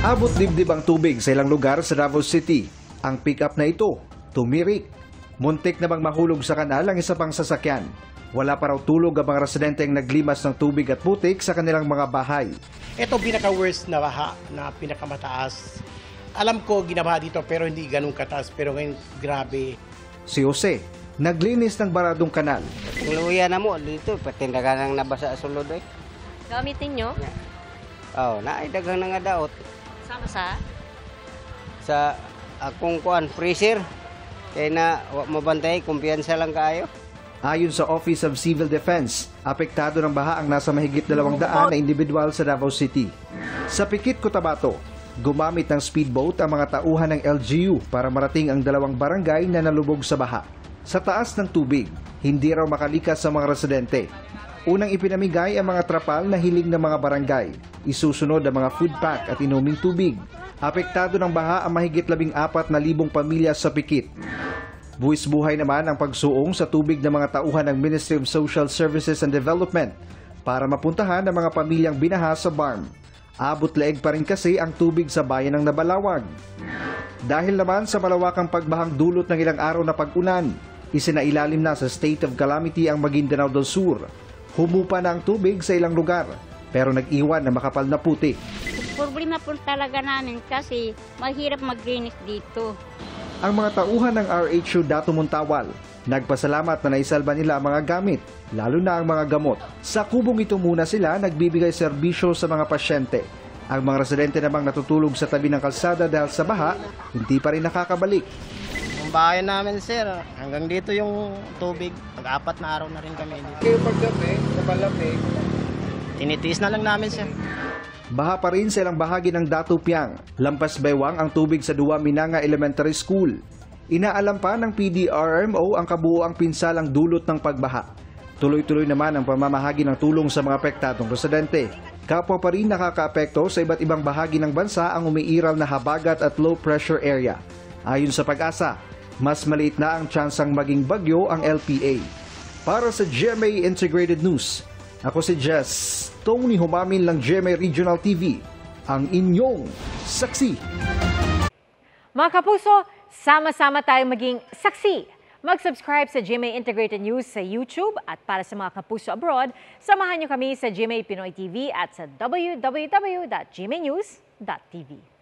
Abot dibdib ang tubig sa ilang lugar sa Davao City. Ang pick-up na ito, tumirik. Muntik na bang mahulog sa kanal ang isa pang sasakyan. Wala pa raw tulog ang mga residenteng naglimas ng tubig at putik sa kanilang mga bahay. Ito pinaka-worst na baha, na pinakamataas. Alam ko ginabaha dito pero hindi ganun kataas, pero ngayon grabe. Si Jose, naglinis ng baradong kanal. Luya na mo dito, pati dagang nabasa sa sulod eh. Gamitin nyo? Oh, dagang nga daot. Sama sa? Sa akong kuan freezer. Kaya na mabantay, kumpiyansa lang kayo. Ayon sa Office of Civil Defense, apektado ng baha ang nasa mahigit 200 na individual sa Davao City. Sa Pikit, Cotabato, gumamit ng speedboat ang mga tauhan ng LGU para marating ang 2 barangay na nalubog sa baha. Sa taas ng tubig, hindi raw makalikas sa mga residente. Unang ipinamigay ang mga trapal na hiling ng mga barangay. Isusunod ang mga food pack at inuming tubig. Apektado ng baha ang mahigit 14,000 pamilya sa Pikit. Buwis buhay naman ang pagsuong sa tubig ng mga tauhan ng Ministry of Social Services and Development para mapuntahan ang mga pamilyang binaha sa BARM. Abot leeg pa rin kasi ang tubig sa bayan ng Nabalawag. Dahil naman sa malawakang pagbahang dulot ng ilang araw na pag-ulan, isinailalim na sa state of calamity ang Maguindanao del Sur. Humupa na ang tubig sa ilang lugar, pero nag-iwan na makapal na putik. Problema po talaga namin kasi mahirap maglinis dito. Ang mga tauhan ng RHU Dato Montawal, nagpasalamat na naisalba nila ang mga gamit, lalo na ang mga gamot. Sa kubong ito muna sila nagbibigay serbisyo sa mga pasyente. Ang mga residente namang natutulog sa tabi ng kalsada dahil sa baha, hindi pa rin nakakabalik. Ang bahay namin, sir, hanggang dito yung tubig. Pag-4 na araw na rin kami dito. Kayo paggabi, napalamig. Tinitiis na lang namin, sir. Baha pa rin sa ilang bahagi ng Datu Piang. Lampas baywang ang tubig sa Dua Minanga Elementary School. Inaalam pa ng PDRMO ang kabuuang pinsalang dulot ng pagbaha. Tuloy-tuloy naman ang pamamahagi ng tulong sa mga apektadong residente. Kapwa pa rin nakakaapekto sa iba't ibang bahagi ng bansa ang umiiral na habagat at low pressure area. Ayon sa Pag-asa, mas maliit na ang tsansang maging bagyo ang LPA. Para sa GMA Integrated News, ako si Jess Tony Humamin ng GMA Regional TV, ang inyong saksi. Mga kapuso, sama-sama tayong maging saksi. Mag-subscribe sa GMA Integrated News sa YouTube at para sa mga kapuso abroad, samahan niyo kami sa GMA Pinoy TV at sa www.gmanews.tv.